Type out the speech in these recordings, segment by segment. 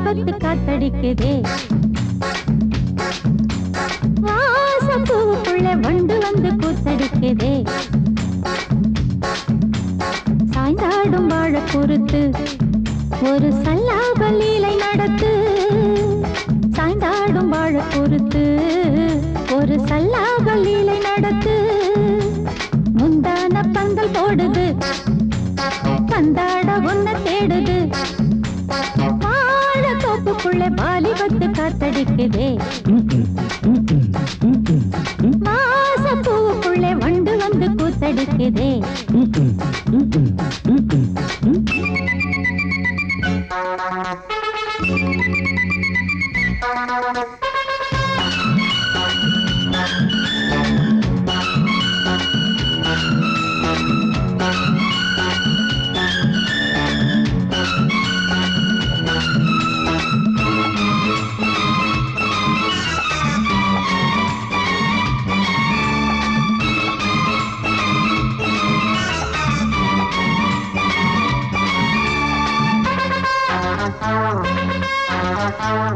வாலிபத்து காத்தடிக்குதே வாசப்பூவுக்குள்ள வண்டு வந்து கூத்தடிக்குதே சாய்ந்தாடும் வாழ பொறுத்து ஒரு சல்லாப லீலை நடத்து சாய்ந்தாடும் வாழ பொறுத்து ஒரு சல்லாப லீலை நடத்து முந்தான பந்தல் போடுது பந்தாட உன்ன தேடுது வாழ தோப்புக்குள்ள வாலிபத்து காத்தடிக்குதே வாசப்பூவுக்குள்ள வண்டு வந்து கூத்தடிக்குதே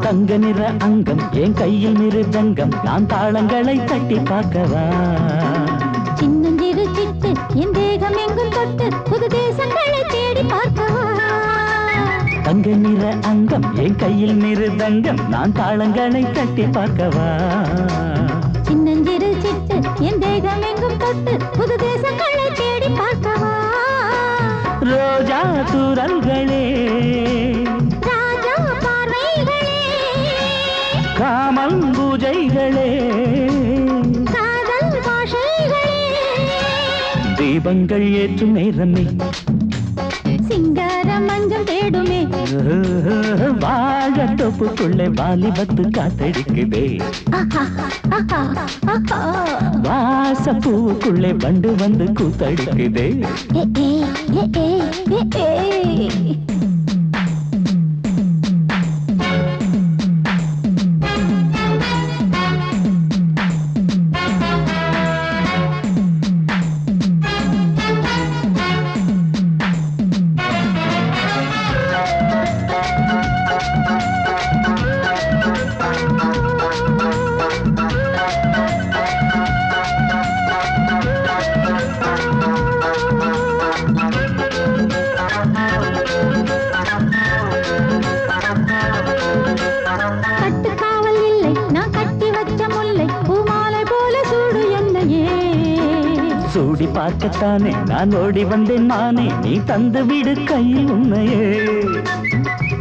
தங்க நிற அங்கம் என் கையில் மிருதங்கம் நான் தாளங்களை தட்டி பார்க்கவா சின்னஞ்சிறு சிட்டு என் தேகம் எங்கும் தொட்டு புது தேசங்களை தேடி பார்க்கவா தங்க நிற அங்கம் என் கையில் மிருதங்கம் நான் தாளங்களை தட்டி பார்க்கவா சின்னஞ்சிறு சிட்டு என் தேகம் எங்கும் தொட்டு புது தேசங்களை தேடி பார்க்கவா ரோஜா தூரல்களே காமல் பூஜைகளே காதல் பாஷைகளே தீபங்கள் ஏற்றும் நேரமே சிங்கார மஞ்சள் தேடுமே வாழ தொப்புக்குள்ளே வாலிபத்து காத்தடிக்குதே வாசப்பூவுக்குள்ளே வண்டு வந்து கூத்தடிக்குதே சூடி பார்க்கத்தானே நான் ஓடி வந்தேன் மானே நீ தந்து விடு கையில் உன்னையே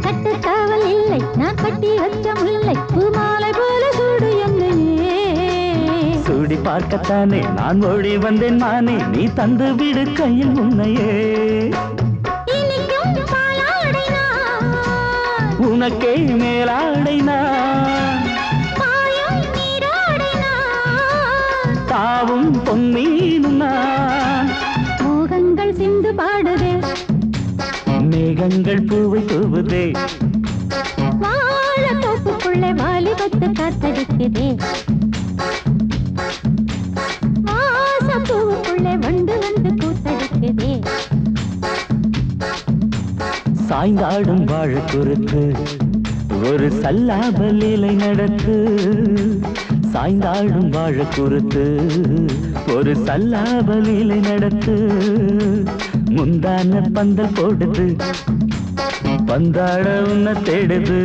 கட்டு காவல் இல்லை நான் கட்டி வச்ச முல்லை பூமாலை போல சூடு என்னையே சூடி பார்க்கத்தானே நான் ஓடி வந்தேன் மானே நீ தந்து விடு கையில் உன்னையே உனக்கே மேலாடைனா தாவும் பொன்னீனுனா மோகங்கள் சிந்து பாடுதே மேகங்கள் பூவை தூவுதே வாழ தோப்புக்குள்ளே வாலிபத்து காத்தடிக்குதே வாசப்பூவுக்குள்ளே வண்டு வந்து கூத்தடிக்குதே சாய்ந்தாடும் வாழ குறுத்து ஒரு சல்லாப லீலை நடத்து சாய்ந்தாடும் வாழ குறுத்து ஒரு சல்லாப லீலை நடத்து முந்தான பந்தல் போடுது பந்தாட உன்ன தேடுது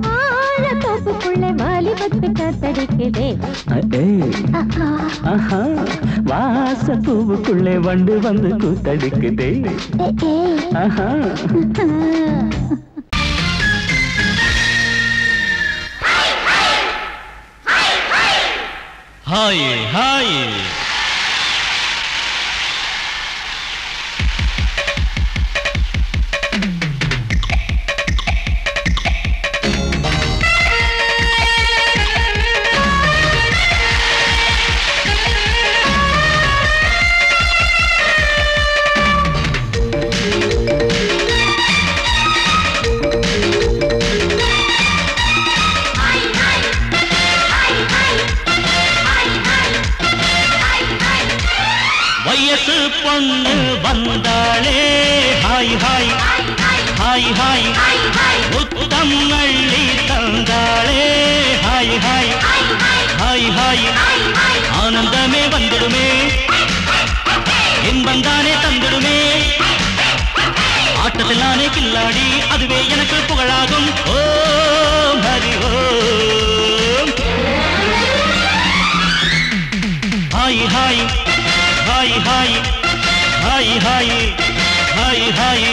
வாழ தோப்புக்குள்ளே வாலிபத்து காத்தடிக்குதே வாசப்பூவுக்குள்ளே வண்டு வந்து கூத்தடிக்குதே ஹாய் ஹாய் வயசு பொண்ணு வந்தாளே ஹாய் ஹாய் ஹாய் ஹாய் முத்தம் அள்ளி தந்தாளே ஹாய் ஹாய் ஹாய் ஹாய் ஆனந்தமே வந்துடுமே இன்பந்தானே தந்துடுமே ஆட்டத்தில் நானே கில்லாடி அதுவே எனக்கு புகழாகும் Om Hari Om hi hi hi hi hi hi hi hi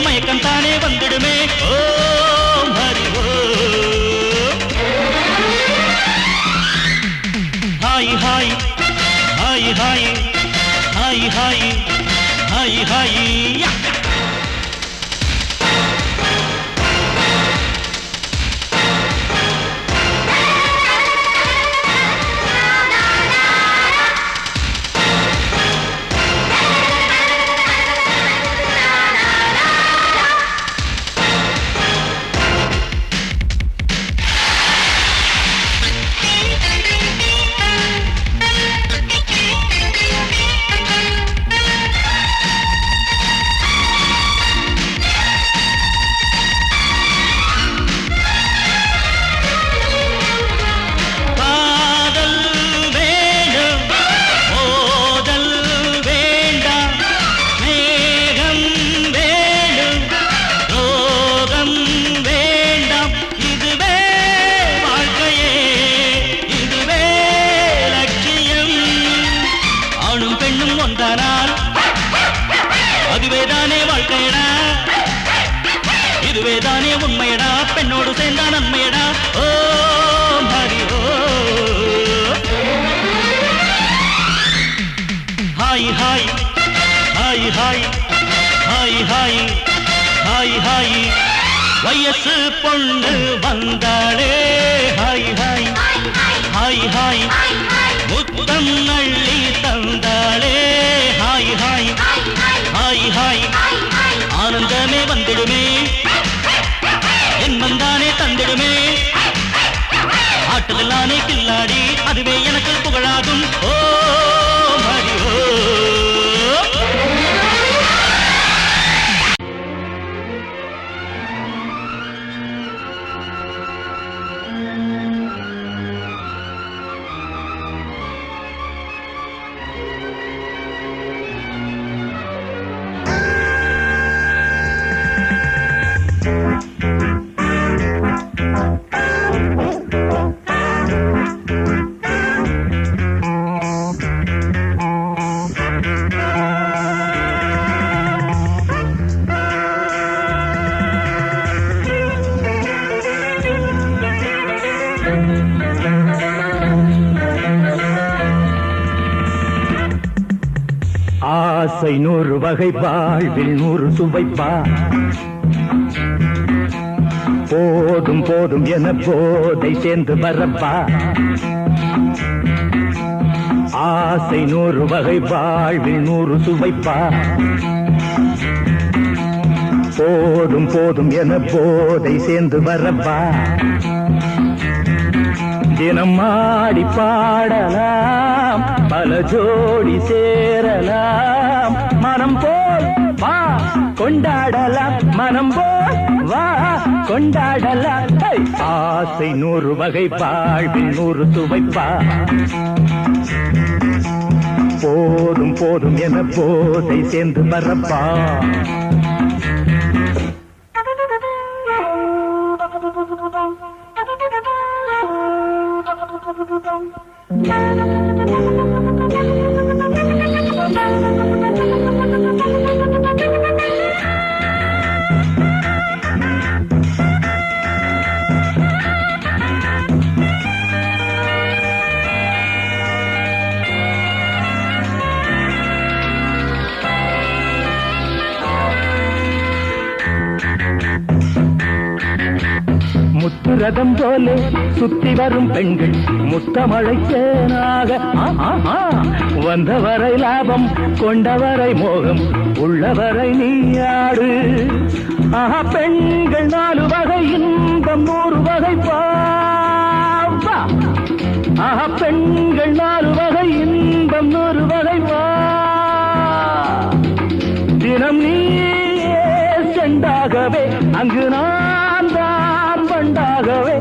மயக்கம் தானே வந்துடுமே Om Hari Om hi hi hi hi hi hi hi hi இதுவேதானே உண்மையடா பெண்ணோடு சேர்ந்தா நன்மையடா Om Hari Om hi hi hi hi hi hi hi hi வயசு பொண்ணு வந்தாளே ஹாய் ஹாய் ஹாய் ஹாய் முத்தம் அள்ளி தந்தாளே ஹாய் ஹாய் ஹாய் ஹாய் ஆனந்தமே வந்துடுமே என்மந்தானே தந்திடுமே ஆட்டத்தில் நானே கில்லாடி அதுவே எனக்கு புகழாகும் ஓம் ஹரி ஓம் ஆசை 100 வகை வாழ்வில் 100 சுவைப்பா போதும் போதும் என போதை சேர்ந்து வரப்பா ஆசை 100 வகை வாழ்வில் 100 சுவைப்பா போதும் போதும் என போதை சேர்ந்து வரப்பா தினம் ஆடி பாடலாம் பல ஜோடி சேரலாம் மனம் போல் வா கொண்டாடலாம் மனம் போல் வா கொண்டாடலாம் ஆசை 100 வகை வாழ்வில் 100 சுவைப்பா போதும் போதும் என போதை சேர்ந்து வரப்பா. முத்துரதம் போலே சுத்தி வரும் பெண்கள் முத்தமழை தேனாக வந்தவரை லாபம் கொண்டவரை மோகம் உள்ளவரை நீயாடு. பெண்கள் 4 வகை இன்பம் 100 வகை பாவா. பெண்கள் 4 வகை இன்பம் 100 வகை வா. தினம் நீயே செண்டாகவே அங்கு நான் தான் பண்டாகவே.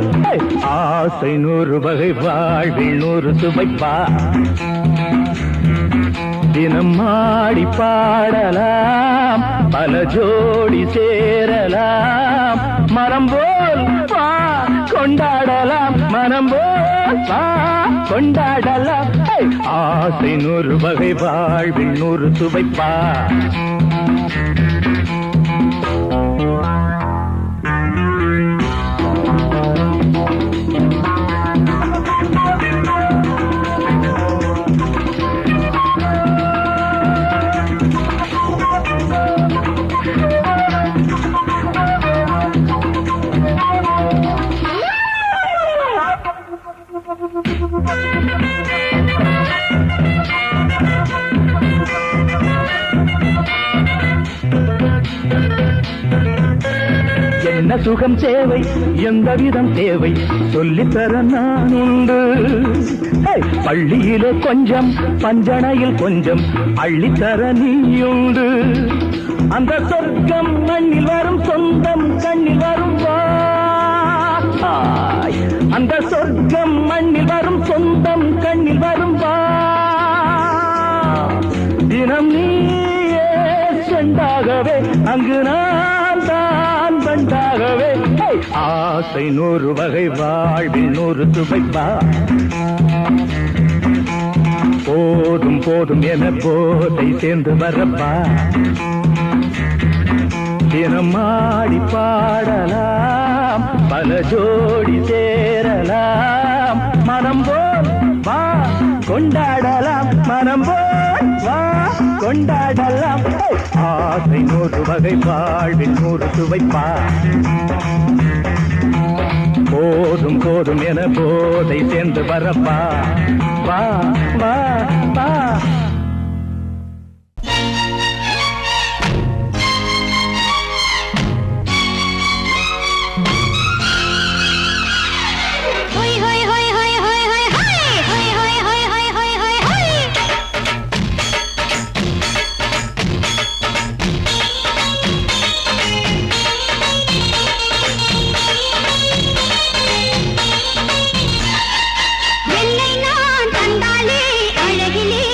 ஆசை 100 வகை வாழ்வில் 100 சுவைப்பா. தினம் ஆடி பாடலாம் பல ஜோடி சேரலாம். மரம் போல் பா கொண்டாடலாம் மனம் போல் பா கொண்டாடலாம். ஆசை 100 வகை வாழ்வில் 100 சுவைப்பா. என்ன சுகம் தேவை எந்த விதம் தேவை சொல்லித்தர நான் உண்டு. பள்ளியிலே கொஞ்சம் பஞ்சனையில் கொஞ்சம் அள்ளித்தர நீயுண்டு. அந்த சொர்க்கம் மண்ணில் வரும் சொந்தம் கண்ணில் வரும் வாய். அந்த சொர்க்கம் மண்ணில் வரும் சொந்தம் கண்ணில் வரும் வா. தினம் நீயே செண்டாகவே அங்கு நான் தான் பண்டாகவே. ஆசை 100 வகை வாழ்வில் 100 சுவைப்பா. போதும் போதும் என போதை சேர்ந்து வரப்பா. தினம் ஆடி பாடலாம் பல ஜோடி சேரலாம். மனம் போல் வா கொண்டாடலாம் மனம் போல் வா கொண்டாடலாம். ஆசை 100 வகை வாழ்வில் 100 சுவைப்பா. போதும் போதும் என போதை சேர்ந்து வரப்பா. வா வா வா. என்னை நான் தந்தாலே அழகிலே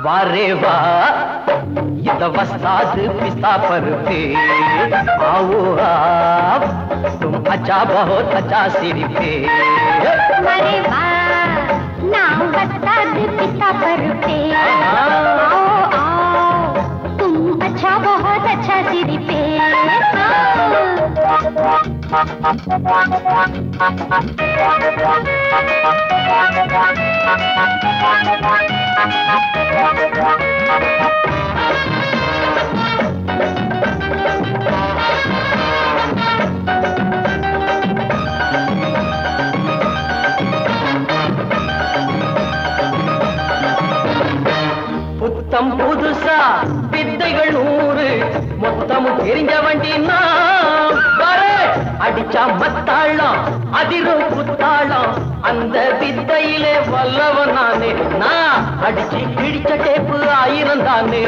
वारे वाह ये तो वस्ताद पिस्ता पर पे आओ आप तुम अच्छा बहुत अच्छा सिर पे अरे वाह नाम वस्ताद पिस्ता पर पे आओ आओ तुम अच्छा बहुत अच्छा सिर पे புத்தம் புதுசா வித்தைகள் 100 மொத்தமும் தெரிஞ்ச வண்டி அடிச்சா மத்தாளம் அதிரும் புத்தாளம் அந்த வித்தையிலே வல்லவன் நானே நான் அடிச்சு கிழிச்ச டேப்பு 1000 தானே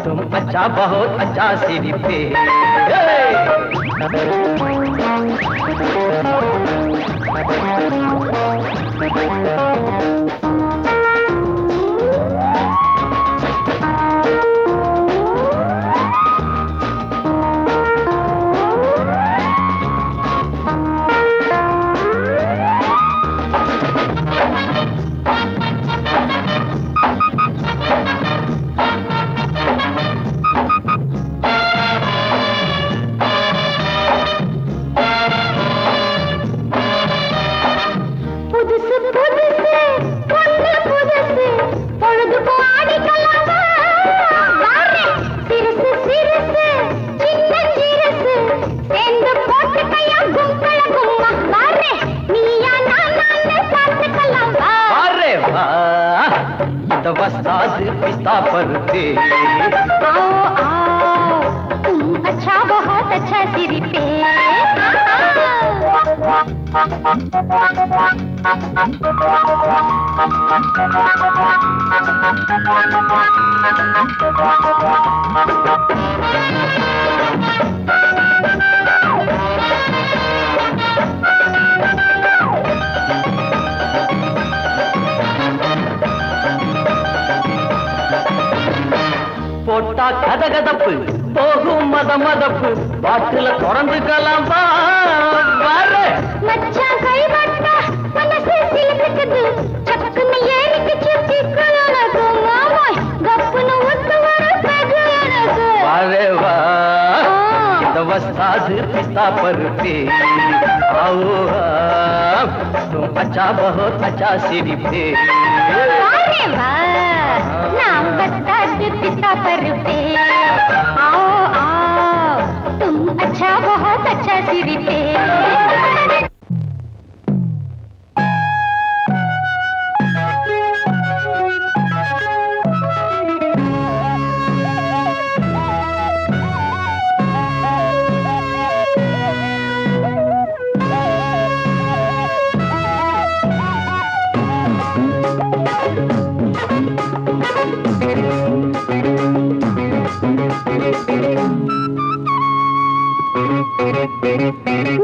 तुम अच्छा बहुत अच्छा सिर पे वस्ताद पिस्ता पर पे आओ आओ तुम अच्छा बहुत अच्छा सिर पे போட்டா கதகதப்பு போகும் மதமதப்பு பாட்டுல தொடர்ந்துக்கலாம் மச்சான் கைவட்டா மனசு சிலுக்குது சக்குன்னு ஏறிக்கு சுத்தி கலனது மாமாய் கப்புன்னு ஒத்து வர பெகலனது वारे वाह ये तो वस्ताद पिस्ता पर पे आओ आप तुम अच्छा बहुत अच्छा सिर पे वारे वाह नाम वस्ताद पिस्ता पर पे आओ आओ तुम अच्छा बहुत अच्छा सिर पे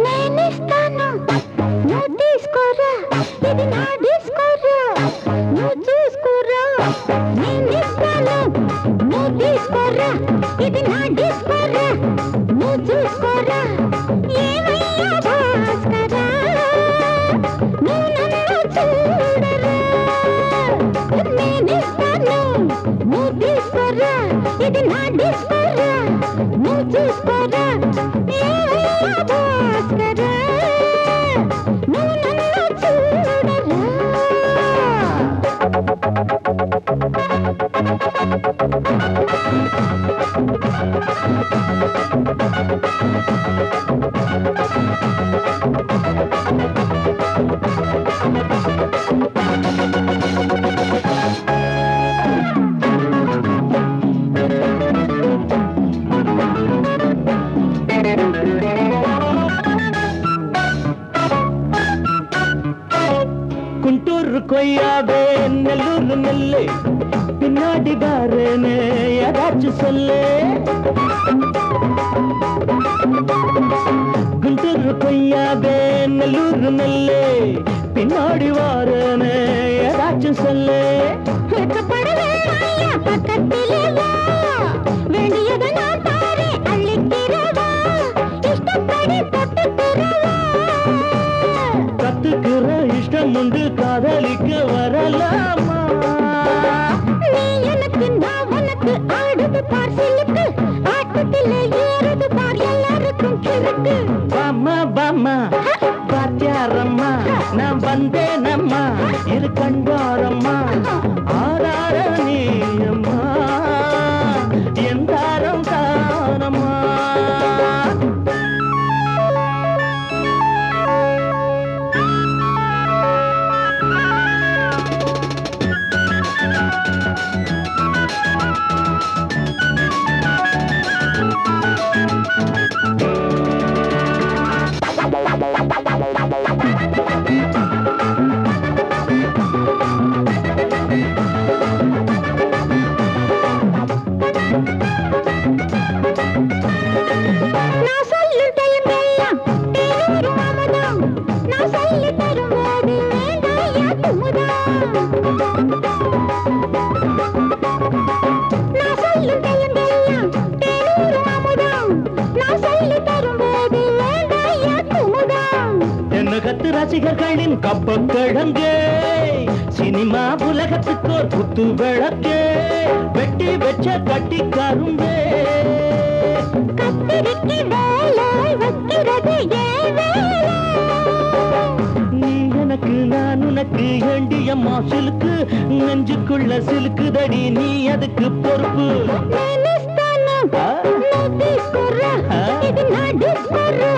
నేనిస్తాను నువ్వు తీసుకోరా ఇది నా డిస్కోరా నువ్వు చూసుకోరా నేనిస్తాను నువ్వు తీసుకోరా ఇది నా డిస్కోరా నువ్వు చూసుకోరా ఏమయ్యా భాస్కరా నువ్వు నన్ను చూడరా నేనిస్తాను నువ్వు తీసుకోరా ఇది నా డిస్కోరా నువ్వు చూసుకోరా குண்டூர் கொய்யாவே நெல்லூர் நெல்லை பின்னாடி பாருன்னு ஏதாச்சும் சொல்லு குண்டூர் கொய்யாவே நல்லூர் நெல்லு பின்னாடி வாரனே ஏதாச்சும் சொல்லு வெட்கப்படவே ஐயா பக்கத்திலே வா வேண்டியது நான் தாரே அள்ளிக்கிறவா இஷ்டப்படி தொட்டுக்கிறவா கத்துக்கிற இஷ்டம் உண்டு காதலிக்க வரலாமா நீ எனக்கு நான் உனக்கு ஆடுது பார் சிலுக்கு ஆட்டத்திலே ஏறுது பார் எல்லாருக்கும் கிறுக்கு பாமா பாமா பாத்தியாரம்மா நான் வந்தேனம்மா இரு கண்டாரம்மா ஆரார நீயம்மா எந்தாரம் தானம்மா நான் சொல்லும் டைமெல்லாம் தேனூரும் அமுதம் நான் சொல்லி தரும்போது வேண்டாயா குமுதம் நான் சொல்லும் டைமெல்லாம் தேனூரும் அமுதம் நான் சொல்லி தரும்போது வேண்டாயா குமுதம் என்ன கத்து ரசிகர்களின் கப்ப கிழங்கு சினிமா உலகத்துக்கோர் குத்து விளக்கு வெட்டி வச்ச கட்டி கரும்பே கத்திரிக்கு வேலை வைக்கிறது ஏன் வேலை நீ எனக்கு நான் உனக்கு ஏண்டியம்மா சிலுக்கு நெஞ்சுக்குள்ள சிலுக்குதடி நீ அதுக்கு பொறுப்பு నేనిస్తాను నువ్వు తీసుకోరా ఇది నా డిస్కోరా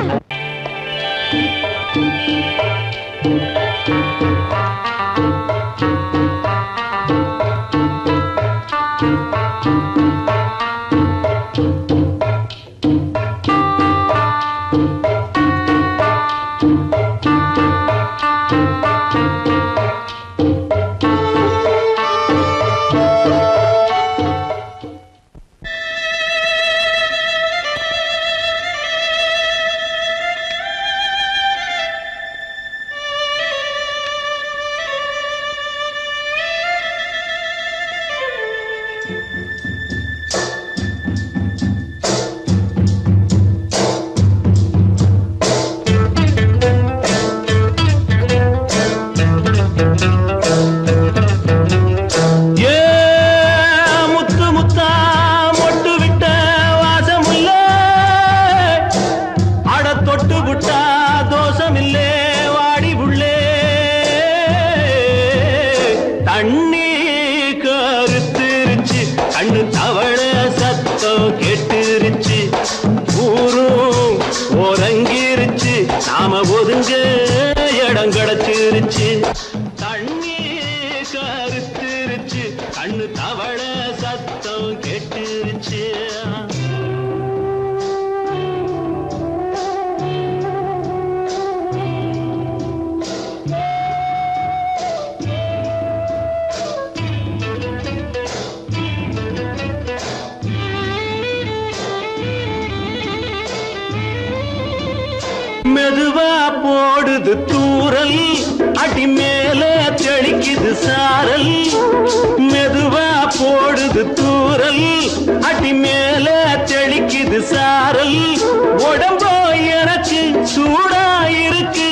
நாம ஒதுங்க இடம் கிடைச்சிருச்சு தண்ணி கருத்துருச்சு கண்ணு தவள சத்தம் கெட்டுருச்சு மெதுவா போடுது தூரல் அடி மேல தெளிக்குது சாரல் மெதுவா போடுது தூரல் அடி மேல தெளிக்குது சாரல் உடம்போ எனக்கு சூடா இருக்கு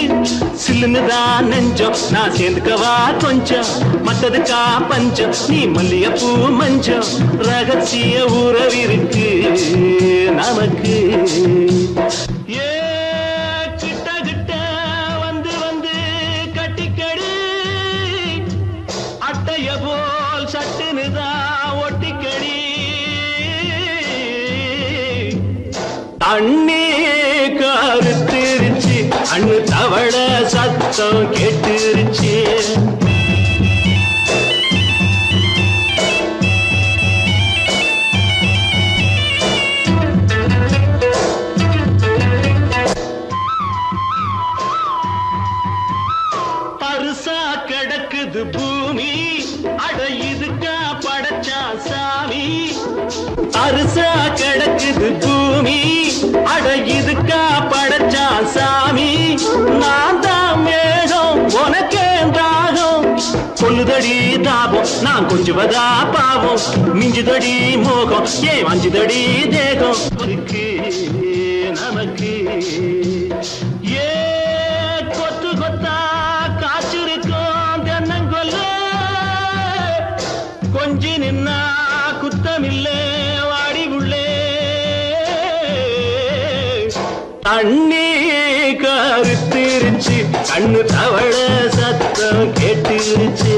சில்லுன்னுதான் நெஞ்சம் நான் சேர்ந்துக்கவா கொஞ்சம் மத்ததுக்கா பஞ்சம் நீ மல்லிகைப்பூ மஞ்சம் ரகசிய உறவிருக்கு நமக்கு போல் சட்டுனுதான் ஒட்டிக்கடி தண்ணி கருத்திருச்சு அண்ணு தவள சத்தம் கேட்டுருச்சு பருசா கிடக்குது பூமி அட இதுக்கா படைச்சா சாமி அரிசா கிடக்குது பூமி அட இதுக்கா படைச்சா சாமி நான் தான் மேகம் உனக்கே தாகம் கொல்லுதடி தாபம் நான் கொஞ்சுவதா பாவம் மிஞ்சுதடி மோகம் ஏன் வஞ்சுதடி தேகம் நமக்கு ஏ கொத்து கொத்தா காய்ச்சிருக்கோம் தென்னங்கொல்ல கொஞ்சி நின்னா குத்தமில்லே வாடி உள்ளே தண்ணி கருத்திருச்சு கண்ணு தவள சத்தம் கேட்டுருச்சு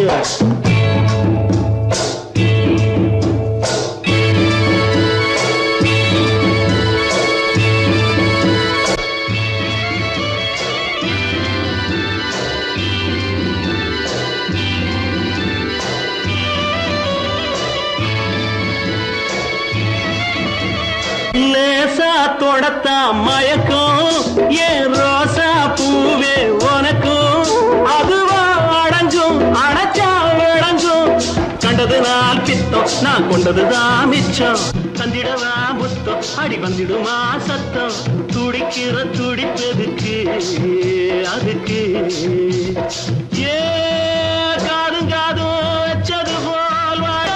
லேசா தொடத்தா மயக்கம் ஏன் ரோசா பூவே உனக்கும் அதுவா அடங்கும் அடைச்சா விளங்கும் கண்டது நாள் பித்தம் நான் கொண்டதுதான் மிச்சம் தந்திடவா புத்தம் அடி வந்திடுமா சத்தம் துடிக்கிற துடிப்பதுக்கு அதுக்கு ஏ காதும் காதும் வச்சது போல் வாழ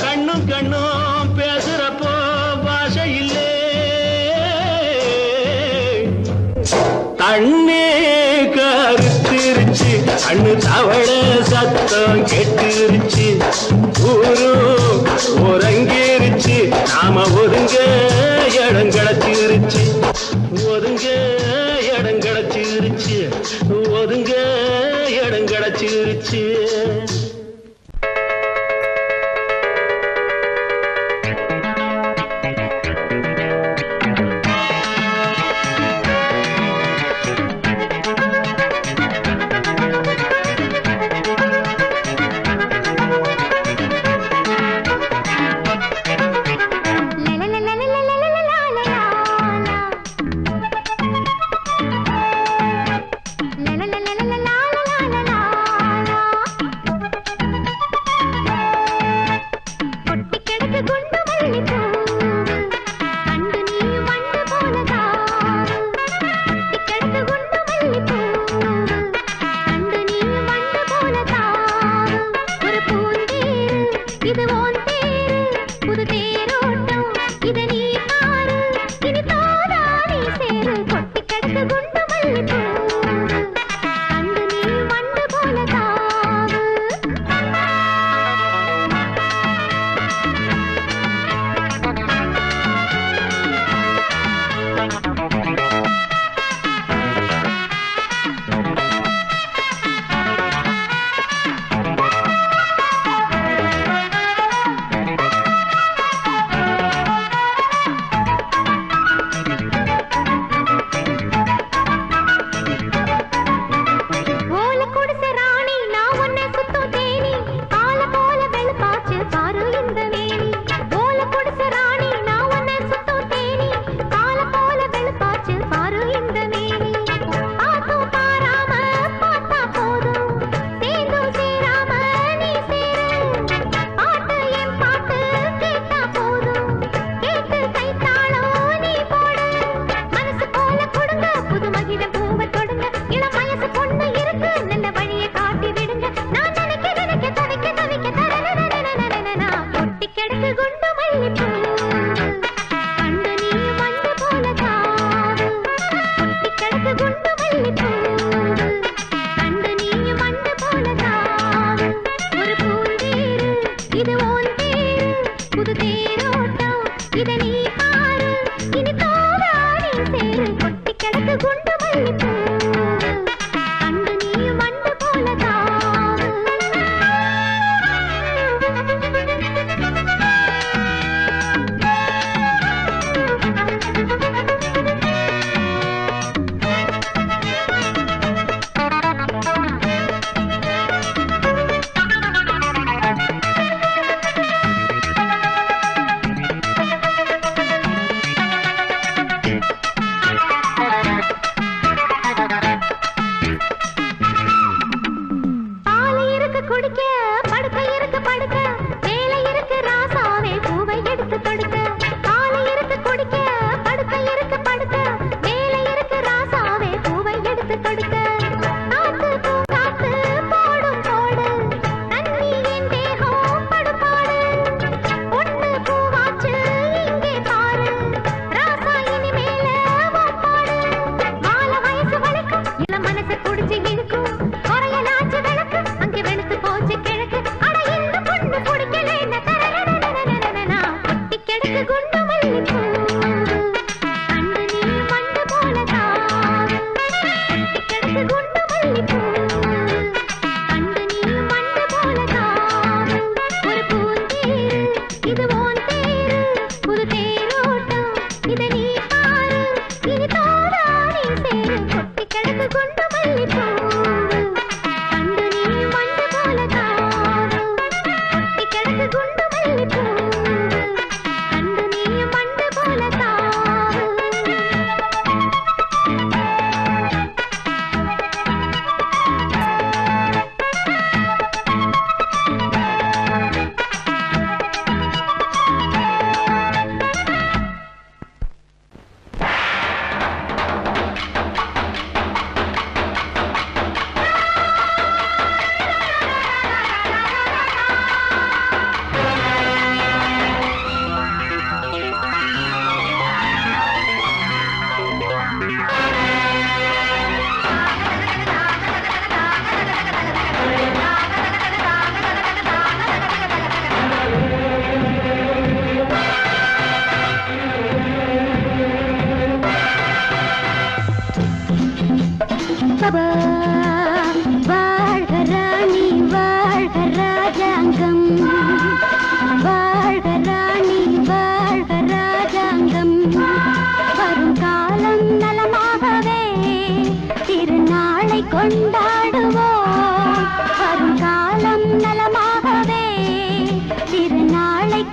கண்ணும் கண்ணும் பேசுறப்போ பாஷை இல்லே தண்ணே கருத்திருச்சு கண்ணு தவள சத்தம் கெட்டுருச்சு ஊரும் ஒருங்கிருச்சு நாம ஒதுங்க இடம் கிடச்சிருச்சு ஒதுங்க இடம் கிடச்சிருச்சு ஒதுங்க இடம் கிடச்சிருச்சு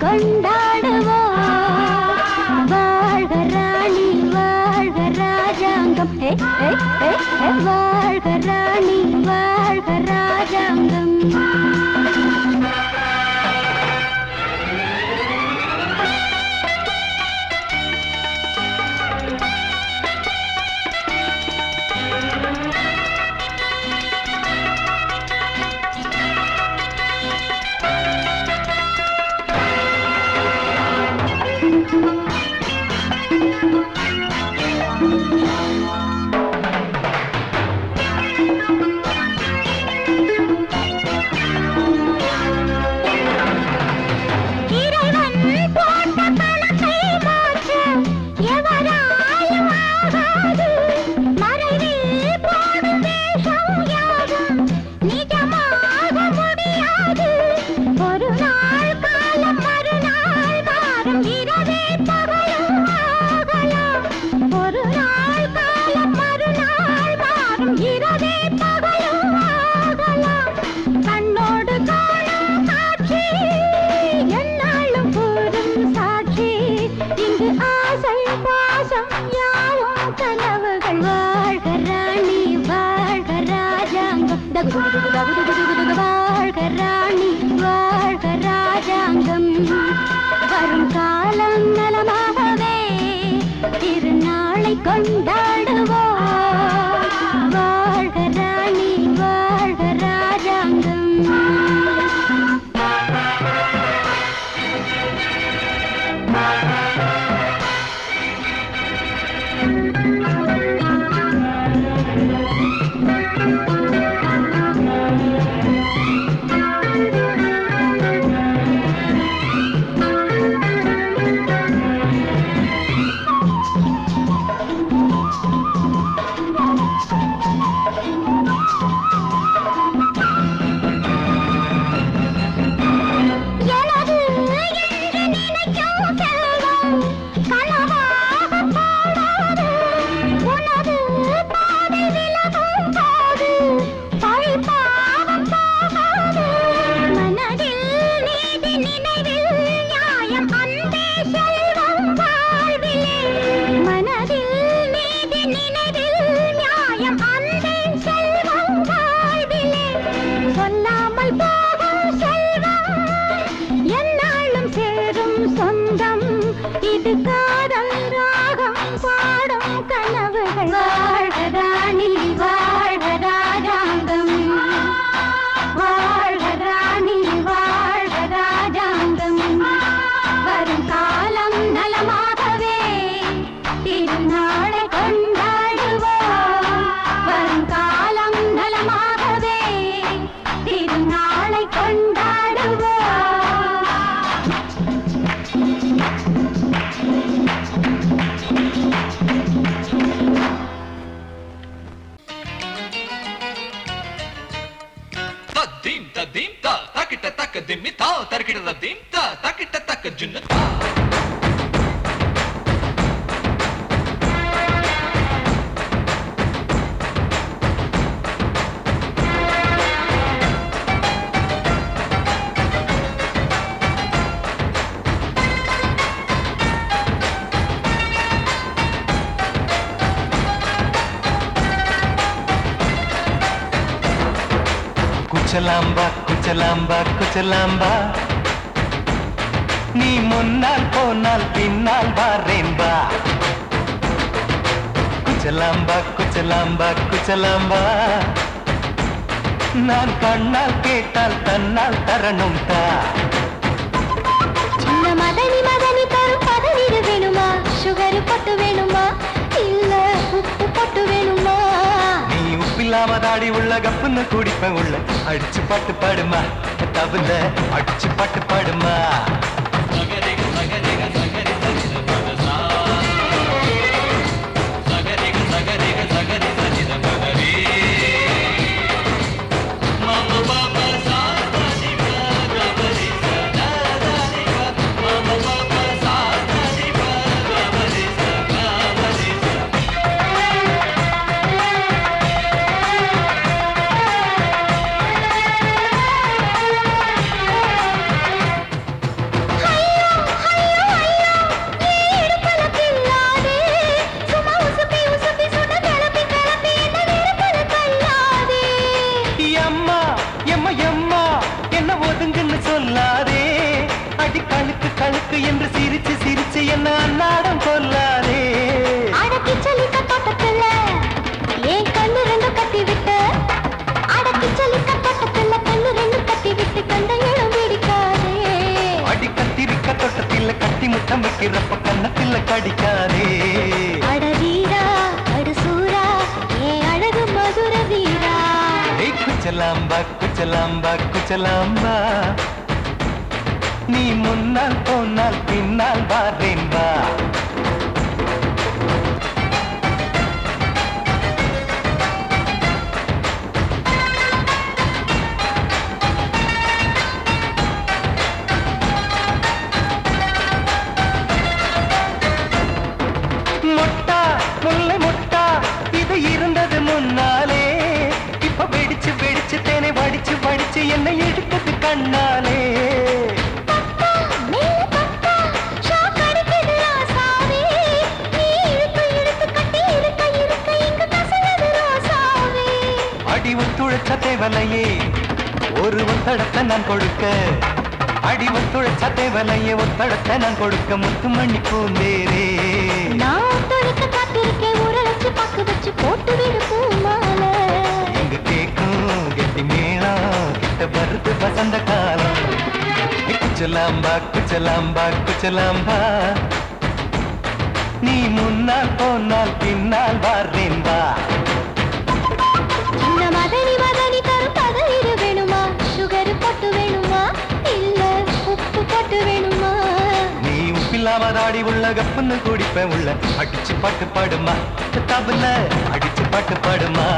கொண்டாடுவோம். வாழ்க ராணி வாழ்க ராஜாங்கம், வாழ்க ராணி வாழ்க ராஜாங்கம். வாழ்க ராணி வாழ்க ராஜாங்கம். வரும் காலம் நலமாகவே திருநாளை கொண்டாடுவோம். வாழ்க ராணி வாழ்க ராஜாங்கம். குச்சலாம்பா குச்சலாம்பா குச்சலாம்பா, நீ முன்னால் போனால் பின்னால் வாரேன்பா. குச்சலாம்பா குச்சலாம்பா குச்சலாம்பா, நான் கண்ணால் கேட்டால் தன்னால் தரணும் தா. சின்ன மதனி மதனி தரும் பதநீர் வேணுமா, சுகர் பொட்டு வேணுமா, இல்ல உப்பு பொட்டு வேணுமா? நீ உப்பில்லாம தாடி உள்ள கப்புன்னு குடிப்பேன் உள்ள. அடிச்சு பாட்டு பாடுமா தவுல, அடிச்சு பாட்டு பாடுமா. ஒதுங்குன்னு சொல்லாதே அடி கழுக்கு கழுக்கு என்று சிரிச்சு சிரிச்சு என்ன அன்னாடம் கொல்லாதே அடக்கி சொல்லிக்க தோட்டத்துல ஏன் கண்ணு ரெண்டு கட்டி விட்டு அடக்கி சொல்லிக்க தோட்டத்துல கண்ணு ரெண்டு கட்டி விட்டு கண்ட இடம் பிடிக்காதே அடி கத்திரிக்க தோட்டத்தில் கட்டி முட்டம் வைக்கிறப்ப கண்ணத்தில் கடிக்காதே அட வீரா அடு சூரா ஏன் அழகு மதுர வீரா குச்சலாம்பா குச்சலாம்பா குச்சலாம்பா நீ முன்னால் போனால் பின்னால் வாரேன் வா முட்டா முல்லை முட்டா இது இருந்தது முன்னாலே இப்ப வெடிச்சு வெடிச்சு தேனை வடிச்சு வடிச்சு என்னை எடுத்தது கண்ணாலே அடி ஒத்துழைச்ச தேவலையே ஒரு ஒத்தடத்தை நான் கொடுக்க அடி ஒத்துழைச்ச தேவலையே ஒத்தடத்தை நான் கொடுக்க முத்துமணி பூந்தேரே நான் தொடுக்க காத்திருக்கேன் உரளச்சு பக்கு வச்சு போட்டு விடு பூமாலை எங்க கேக்கும் கெட்டி மேளம் கிட்ட வருது வசந்த காலம் குச்சலாம்பா குச்சலாம்பா குச்சலாம்பா நீ முன்னால் போனால் பின்னால் வாரேன் வா சின்ன மதனி மதனி தரும் பதனிடு வேணுமா சுகர் போட்டு வேணுமா இல்ல உப்பு போட்டு வேணுமா நீ உப்பில்லாம தாடி உள்ள கப்புன்னு குடிப்பேன் உள்ள அடிச்சு பாட்டு பாடுமா தபுல அடிச்சு பாட்டு பாடுமா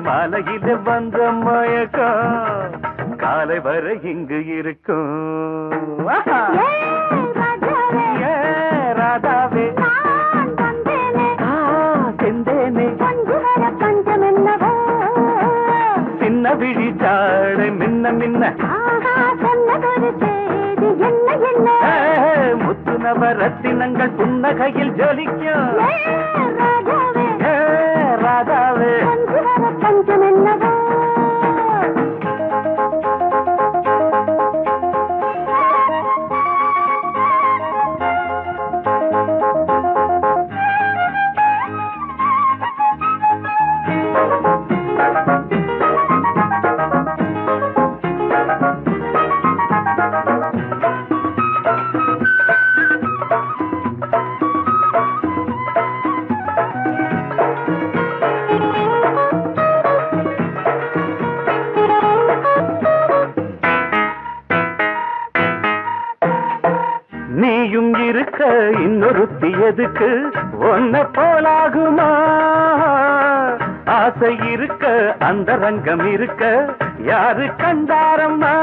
காலையில வந்த மயக்கம் காலை வரை இங்கு இருக்கும். ராதாவே செந்தேனே சின்ன விழி சாடை மின்ன மின்ன முத்து நவரத்தினங்கள் புன்னகையில் ஜொலிக்கும். ராதாவே இன்னொருத்தி எதுக்கு ஒன்ன போலாகுமா ஆசை இருக்க அந்த ரங்கம் இருக்க யாரு கண்டாரம்மா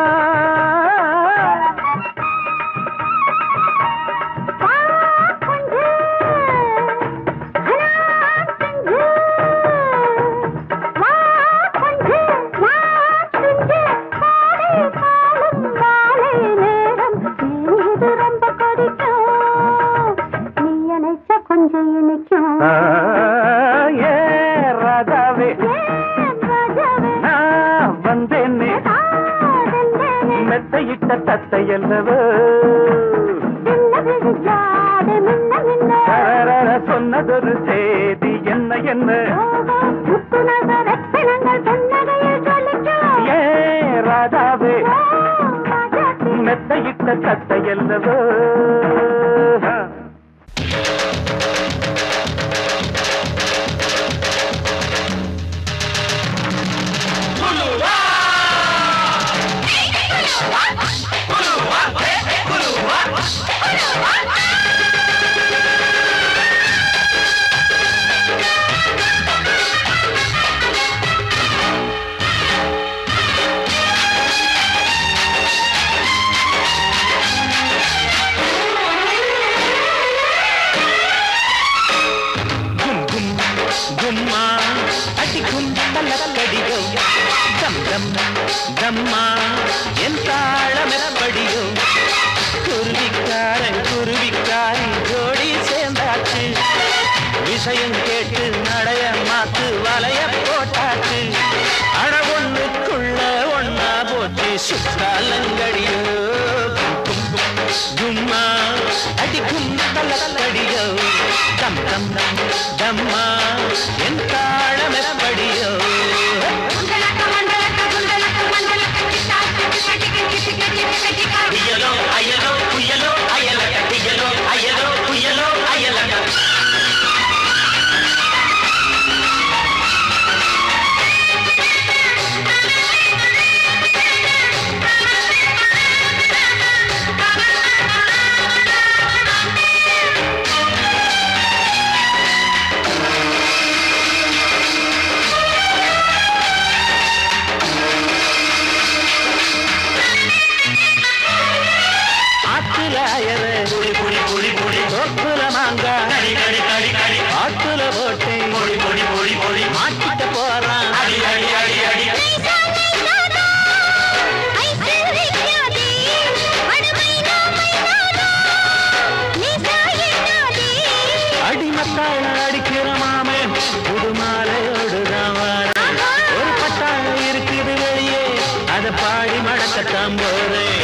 மெத்தையிட்ட தத்தையல்லவோ சொன்னதொரு செய்தி என்ன என்ன ஏ ராஜாவே மெத்தையிட்ட தத்தையல்லவோ தம்மா என் தாளமெப்படியோ குருவிக்காரன் குருவிக்காரி ஜோடி சேர்ந்தாச்சு விஷயம் கேட்டு நடைய மாத்து வலைய போட்டாச்சு அட ஒண்ணுக்குள்ள ஒன்னா போச்சு சுத்தாலங்கடியோ கும்மா அடிக்கும் தலக்கடியோ தம் தம் தம்மா என் தாளமெப்படியோ புயலோ அயலோ புயலோ அயலக புயலோ அயலோ புயலோ அயலக ஆட்டுல போட்டு மாட்டிட்ட போறான் அடிமத்தாழ அடிக்கிற மாமே புது மாலையோடுதான் ஒரு பட்டாள இருக்குது வெளியே அதை பாடி மடக்கத்தான் போறேன்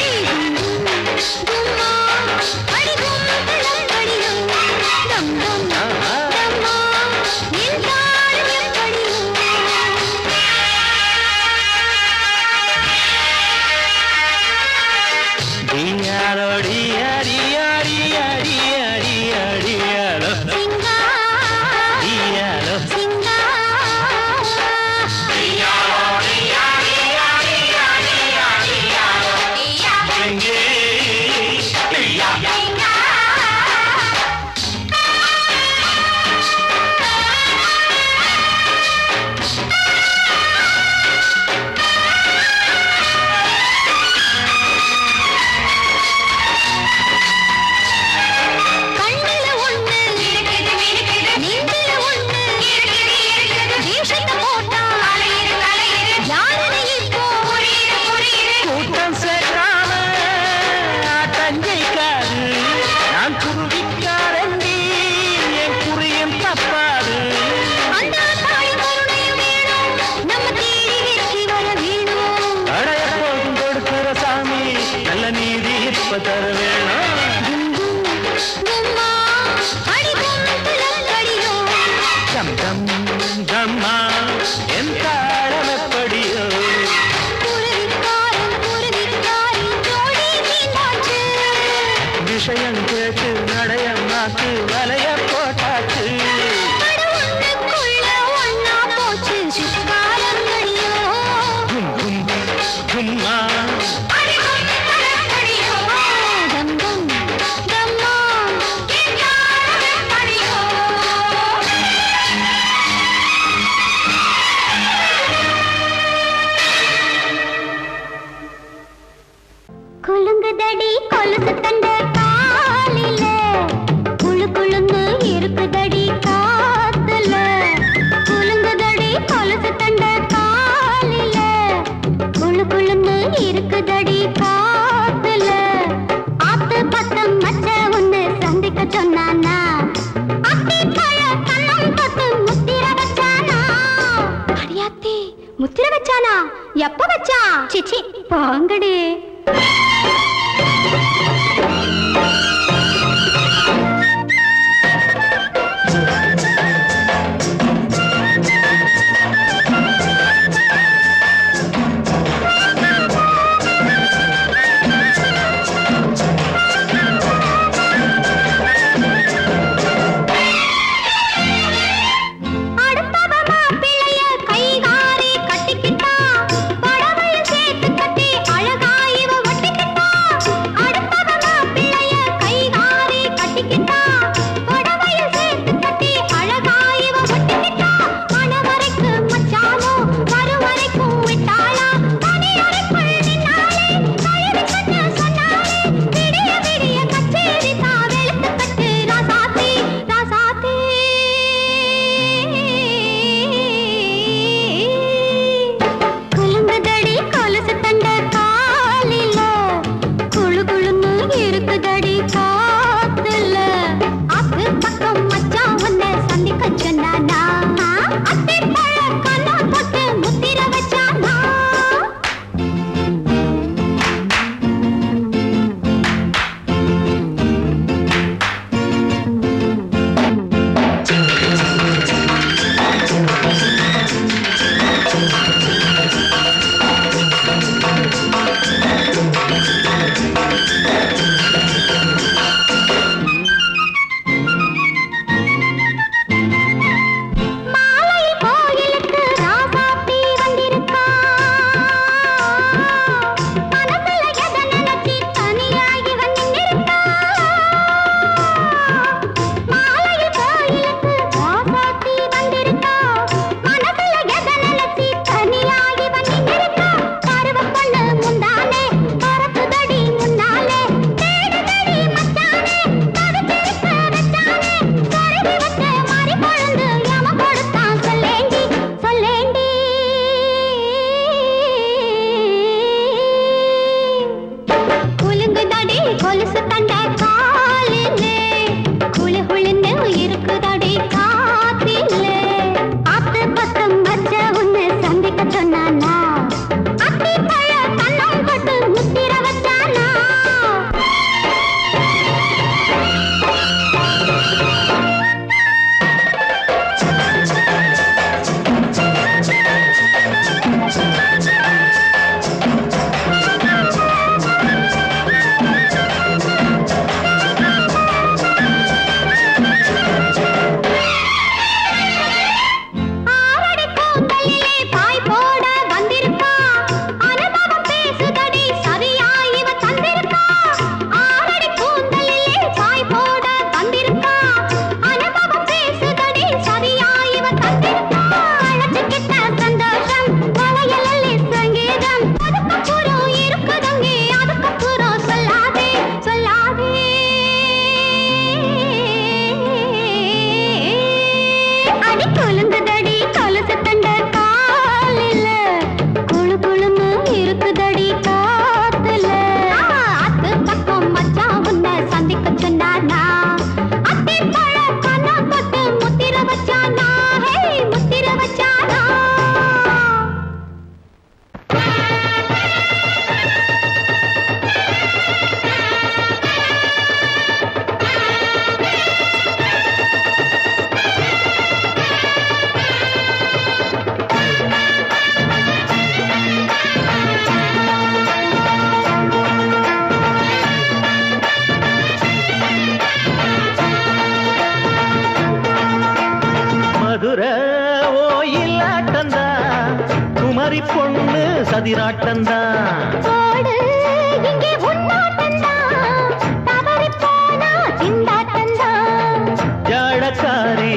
விஷயம் கேட்டு நடைய மாத்து வலைய போட்டாச்சு கும்மா முத்திர வச்சானா? எப்ப வச்சா? சிச்சி போங்கடி. சதிராட்டந்தா ஜாடக்காரி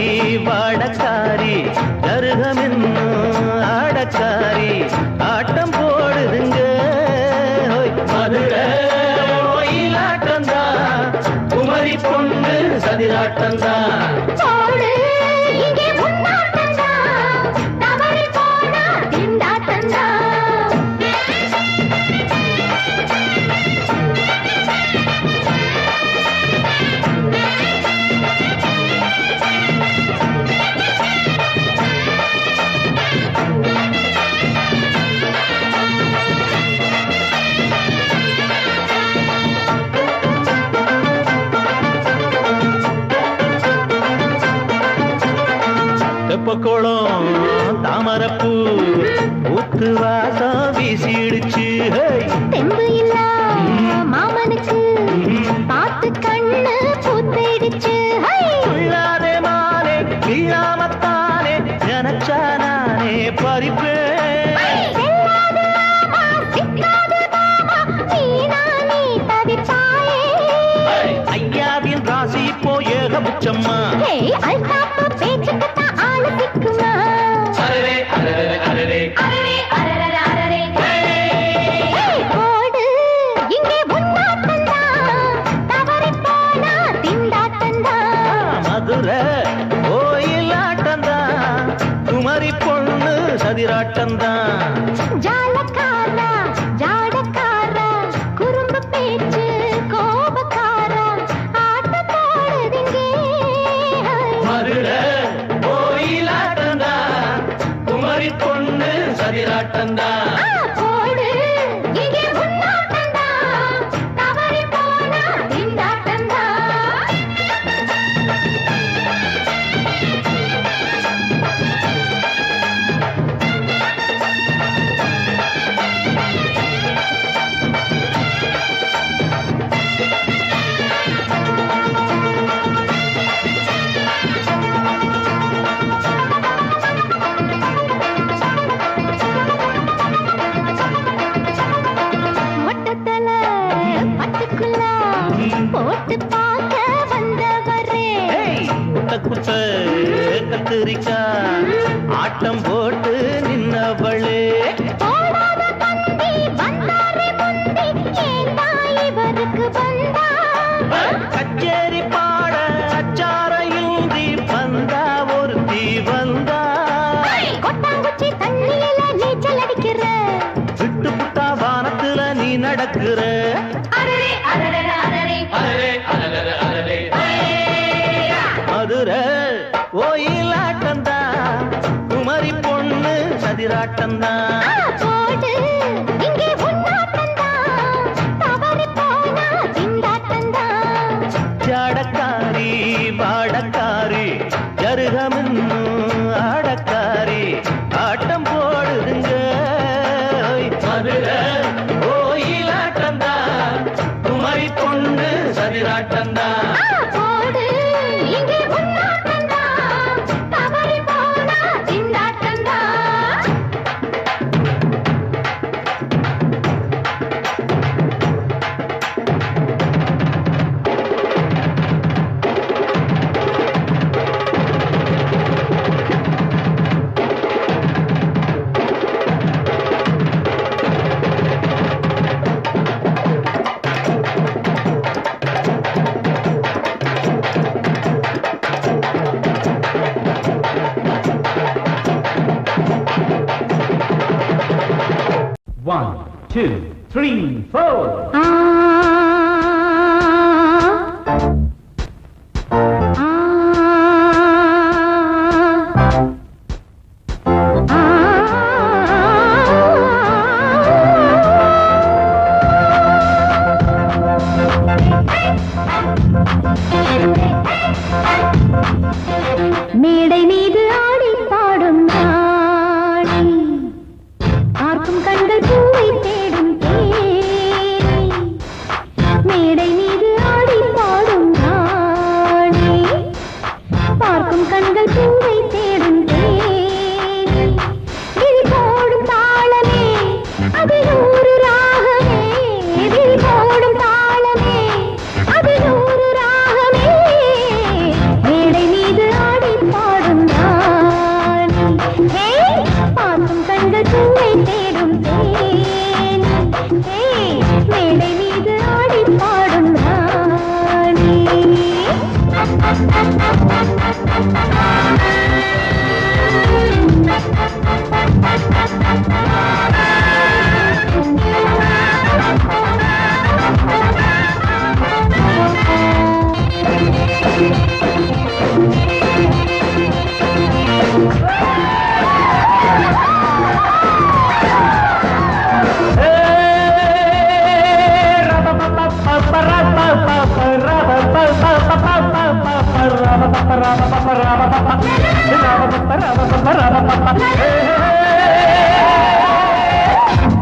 வாடக்காரி கருகமென்னு ஆடக்காரி ஆட்டம் போடுதுங்க மதுரை கோயிலாட்டந்தா குமரி பொண்ணு சதிராட்டந்தா தாமரப்பூ ஊத்து வாசம் வீசிடுச்சு தெம்பு இல்ல மாமனுக்கு பார்த்து கண்ணு பூத்திடுச்சு உள்ளாதே மானே வீழாமத்தானே நினைச்சா நானே பறிப்பேன் ஐயாவின் ராசி இப்போ ஏகபட்சம்மா பேச்சுக்கத்தான் ஆளு திக்குமா ஓடு இங்கே உன்னாட்டந்தா தவறி போனா திண்டாட்டந்தா மதுரை கோயிலாட்டந்தான் குமரி பொண்ணு சதிராட்டந்தான் ஜாலக்காரா ஜாடக்காரா குறும்பு பேச்சு கோபக்காரா ஆட்ட போடுதிங்கே மதுரை கோயிலாட்டந்தான் குமரி பொண்ணு சதிராட்டந்தான் போடு இங்கே உன்னாட்டந்தா தவறி போனா திண்டாட்டந்தா மொட்டத்தல பட்டுக்குள்ள போட்டு பார்க்க வந்தவரே குட்ட குட்ட கத்திரிக்கா ஆட்டம் போட்டு நின்னவளே போடாத பந்தி வந்தாரே முந்தி ஏண்டா இவருக்கு வந்தா கச்சேரி பாட அச்சாரையுந்தி வந்தா ஒருத்தி வந்தா கொட்டாங்குச்சி தண்ணியில நீச்சல் அடிக்கிற விட்டு புட்டா வானத்துல நீ நடக்கிற அரரே அரரே அரரே மதுரை கோயிலாட்டந்தா குமரி பொண்ணு சதிராட்டந்தா போடு இங்கே உன்னாட்டந்தா தவறி போனா திண்டாட்டந்தா ஜாடக்காரி பாடக்காரி ஜருகமின்னு ஆடக்காரி ஆட்டம் போடுதுங்க மதுரை கோயிலாட்டந்தா குமரி பொண்ணு சதிராட்டந்தா போடு இங்கே உன்னாட்டந்தா தவறி போனா திண்டாட்டந்தா One, two, three, four. மேடை மீது ஆடி பாடும் நாளை பார்க்கும் கண்கள் பூவை தேடும் தேனை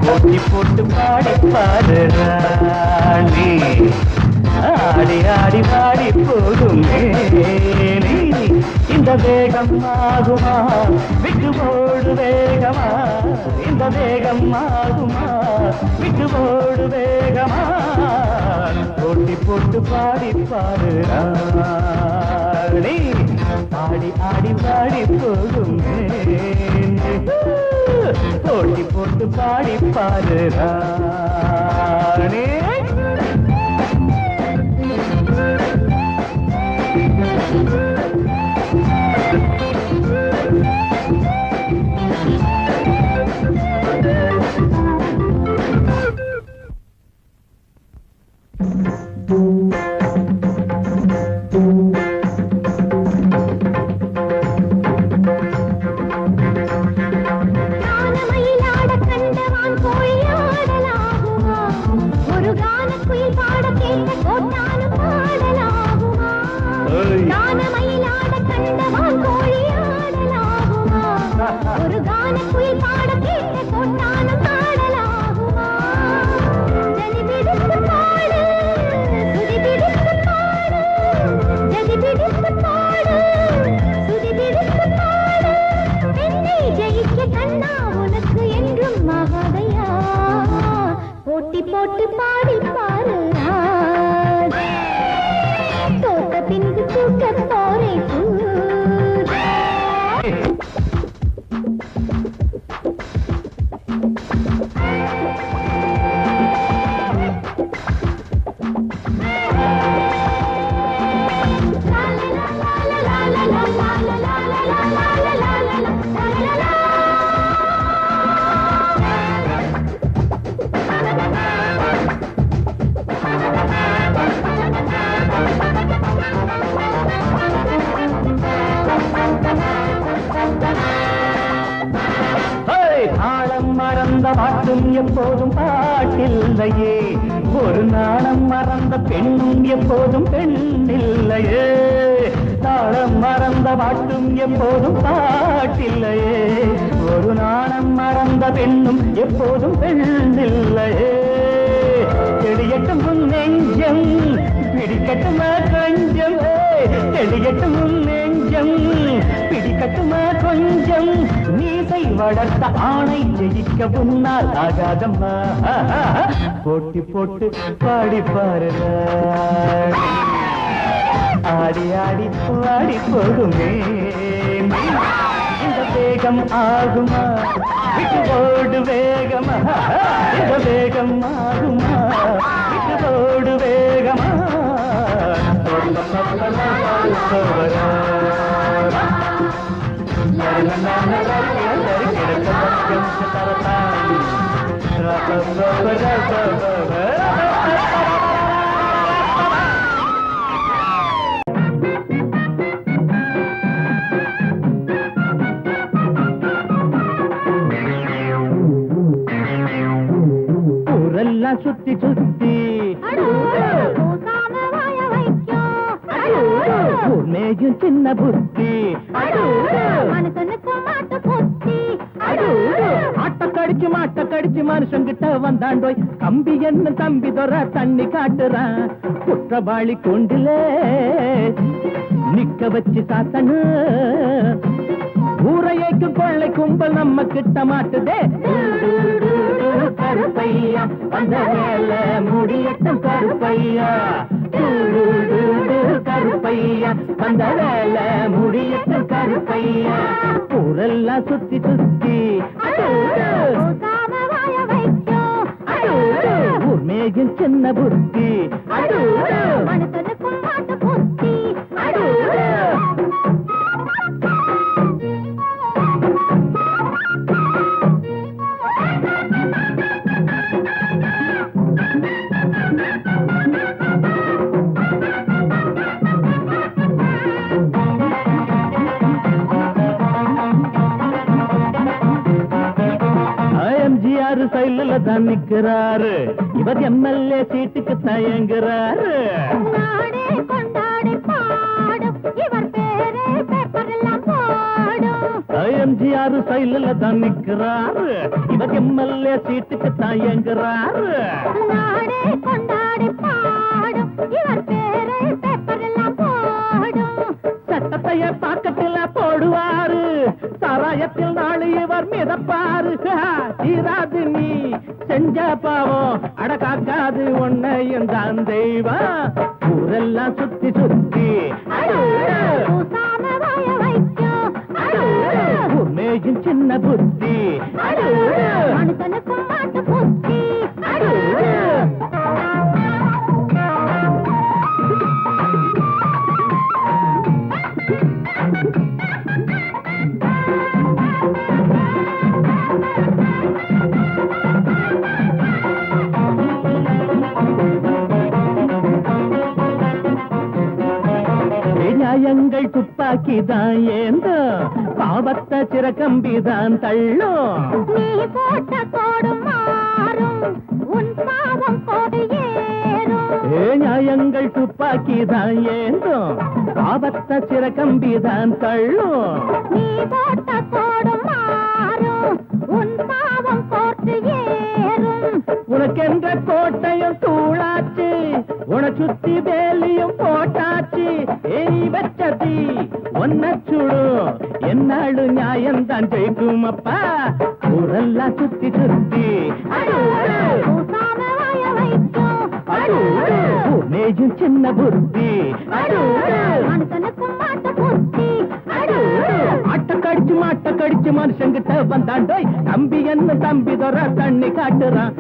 போட்டி போட்டு பாடி பாரு ராணி ஆடி ஆடி பாடி போகும் மேனி இந்த வேகம் ஆகுமா விட்டு போடு வேகமா இந்த வேகம் ஆகுமா விட்டு போடு வேகமா போட்டி போட்டு பாடி பாரு ராணி ஆடி ஆடி பாடி போகும் மேனி போட்டி போட்டு பாடி பாரு ராணி போட்டி போட்டு பாடி பாரு தோட்ட பின்பு தூக்க போரே மறந்த பாட்டும் எப்போதும் பாட்டில்லையே ஒரு நாணம் மறந்த பெண்ணும் எப்போதும் பெண்ணில்லையே தாளம் மறந்த பாட்டும் எப்போதும் பாட்டில்லையே ஒரு நாணம் மறந்த பெண்ணும் எப்போதும் பெண்ணில்லையே தெளியட்டும் உன் நெஞ்சம் பிடிக்கட்டுமா கொஞ்சம் தெளியட்டும் உன் நெஞ்சம் பிடிக்கட்டுமா கொஞ்சம் நீசை வளர்த்த ஆணை ஜெயிக்க முன்னால் ஆகாதம்மா போட்டி போட்டு பாடி பாரு ஆடி ஆடி பாடி போகுமே இந்த வேகம் ஆகுமா விட்டு போடு வேகமா இந்த வேகம் ஆகுமா விட்டு போடு வேகமா ஊரெல்லாம் சுத்தி சுத்தி மேயும் சின்ன புத்தி ஆட்ட கடிச்சு மனுஷங்கிட்ட வந்தாண்டோய் கம்பி என்ன தம்பி தொற தண்ணி காட்டுறான் குற்றவாளி கொண்டில நிக்க வச்சு சாத்தனு ஊரையைக்கு கொள்ளை கும்பல் நம்ம கிட்ட மாட்டுதே கருப்பையா அந்த மேல முடியட்டும் கருப்பையா கருப்பையா அந்த வேலை முடியட்டும் கருப்பையா ஊரெல்லாம் சுத்தி சுத்தி ஊர் மேகில் சின்ன புத்தி சைல தான் நிக்கிறாரு இவர் எம்எல்ஏ சீட்டுக்கு தயங்குறாரு எம்ஜிஆர் சைலில் தான் நிற்கிறாரு, இவர் எம்எல்ஏ சீட்டுக்கு தான் எங்குறாரு. நாடே கொண்டாடி பாடும் இவர் பேரை பேப்பரெல்லாம் போடும். சட்டத்தைய பாக்கத்தில் போடுவாரு, சாராயத்தில் நாளை இவர் மிதப்பாரு. தீராது நீ செஞ்ச பாவம், அடக்காக்காது உன்னையும் தான் தெய்வம். ஊரெல்லாம் சுத்தி சுத்தி பூசாம வாய வைக்கும் உண்மையும் சின்ன புத்தி மனுஷனுக்கும் மாட்டு புத்தி. நியாயங்கள் துப்பாக்கிதான் ஏந்தோ, பாவத்தை சிறகம்பிதான் தள்ளும். நீ போட்ட கோடு மாறும் உன் பாவம் கோடு ஏறும். நியாயங்கள் துப்பாக்கிதான் ஏந்தோ, பாவத்தை சிறகம்பிதான் தள்ளும். நீ போட்ட கோடு மாறும் உன் பாவம் கோட்டு ஏறும். உனக்கென்ற கோட்டையும் தூளாச்சு, உன சுத்தி வேலியும் போட்டாச்சு. நீ வச்சதி ஒன்ன சுடும், என்னாடு நியாயம்தான் ஜெயிக்கும் அப்பா. ஊரெல்லாம் சுத்தி சுத்தி பூசாம வாய வைக்கும் மேஜும் சின்ன புத்தி. மனுஷனுக்கும் மாட்டு புத்தி. மாட்ட கடிச்சு மனுஷங்கிட்ட வந்தாண்டோய், தம்பி என்ன தம்பி தொற தண்ணி காட்டுறான்.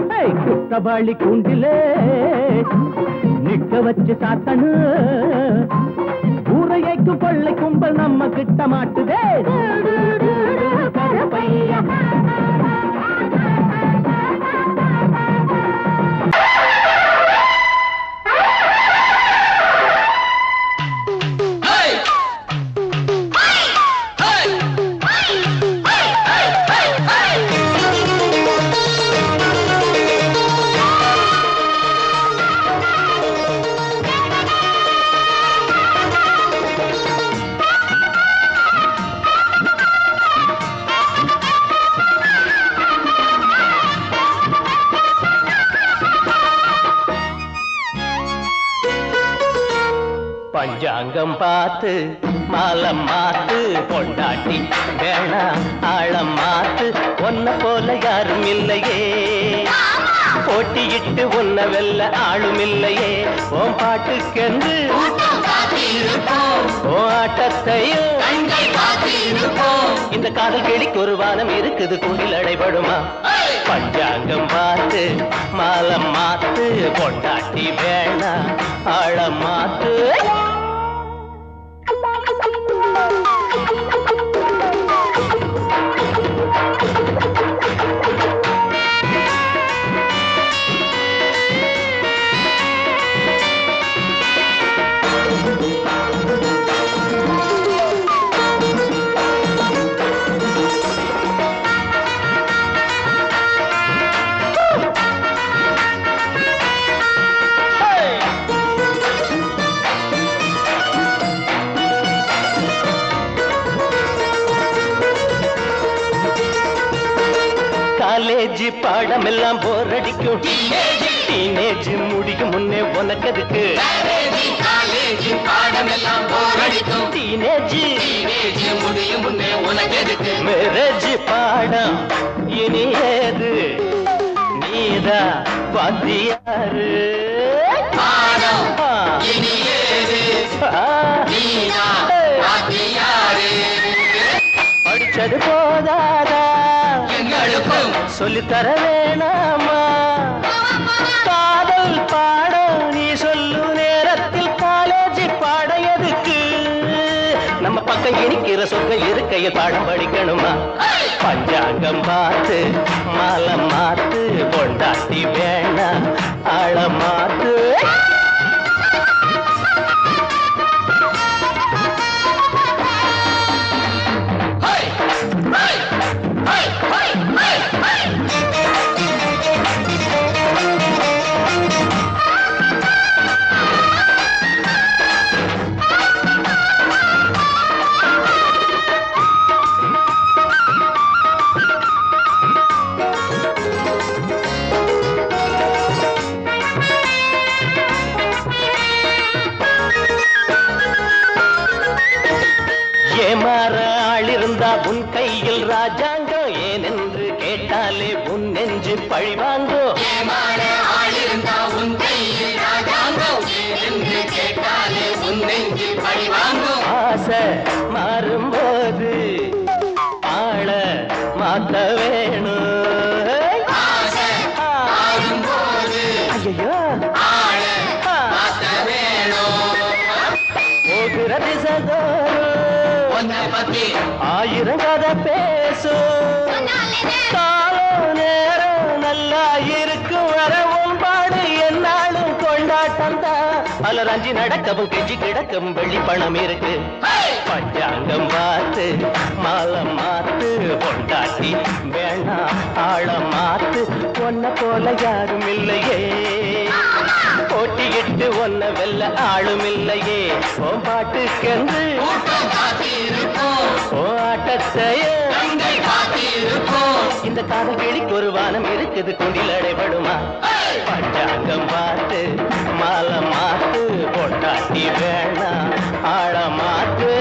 குத்தவாளி கூண்டிலே நிக்க வச்சு சாத்தனு, ஊரையைக்கு கொள்ளை கும்பல் நம்ம கிட்ட மாட்டுதே. கருப்பையா பஞ்சாங்கம் பார்த்து மாலம் மாத்து, பொண்டாட்டி வேணா ஆழம் மாத்து. ஒன்ன போல யாரும் இல்லையே, போட்டியிட்டு ஒன்ன வெல்ல ஆளும் இல்லையே. ஓம் பாட்டுக்கென்று ஓ ஆட்டத்தையும் இந்த காதல் கிளிக்கு ஒரு வானம் இருக்குது, கூண்டில் அடைபடுமா? பஞ்சாங்கம் பார்த்து மாலம் மாத்து, பொண்டாட்டி வேணா ஆழம் மாத்து. காலேஜ் பாடம் எல்லாம் போர் அடிக்கும், டீனேஜ் முடிக்கும் முன்னே உனக்கு எதுக்கு? காலேஜ் பாடம் எல்லாம் போர் அடிக்கும், டீனேஜ் முடியும் முன்னே உனக்கு எதுக்கு? மேரேஜ் பாடம் இனி ஏது, நீதா வாத்தியாரு. பாடம் இனி ஏது, நீதா வாத்தியாரு. படிச்சது போதாதா எங்களுக்கும் சொல்லித்தர வேணாமா? காதல் பாடம் நீ சொல்லு நேரத்தில் காலேஜ் பாட எதுக்கு? நம்ம பக்கம் இனிக்கிற சொற்கள் இருக்கையில் பாடம் படிக்கணுமா? பஞ்சாங்கம் பார்த்து மாலம் மாத்து, பொண்டாட்டி வேணா ஆழம் மாத்து. கேட்டாலே உன் நெஞ்சு பழிவாங்கோ ஆசை மாறும்போது ஆள மாத்த வேணும் ஐயோ போகிற திசைதோறும் ஆயிரம் கதை பேசும் காலம் நேரம் நல்லா இருக்கும் வர உன்பாடு என்னாலும் கொண்டாட்டம் தான் அலராஞ்சி நடக்கவும் கெஞ்சி கிடக்கவும் வெள்ளி பணம் இருக்கு பஞ்சாங்கம் பார்த்து மாலம் மாத்து கொண்டாட்டி வேணாம் ஆழம் மாத்து ஒன்ன போல யாரும் இல்லையே போட்டியிட்டு ஒன்ன வெல்ல ஆளும் இல்லையே ஓ பாட்டுக்கென்று ஓ ஆட்டத்தையே இந்த காதல் கிளிக்கு ஒரு வானம் இருக்குது குண்டில் அடைபடுமா பஞ்சாங்கம் பார்த்து மாலம் மாத்து பொட்டாட்டி வேணாம் ஆழ மாத்து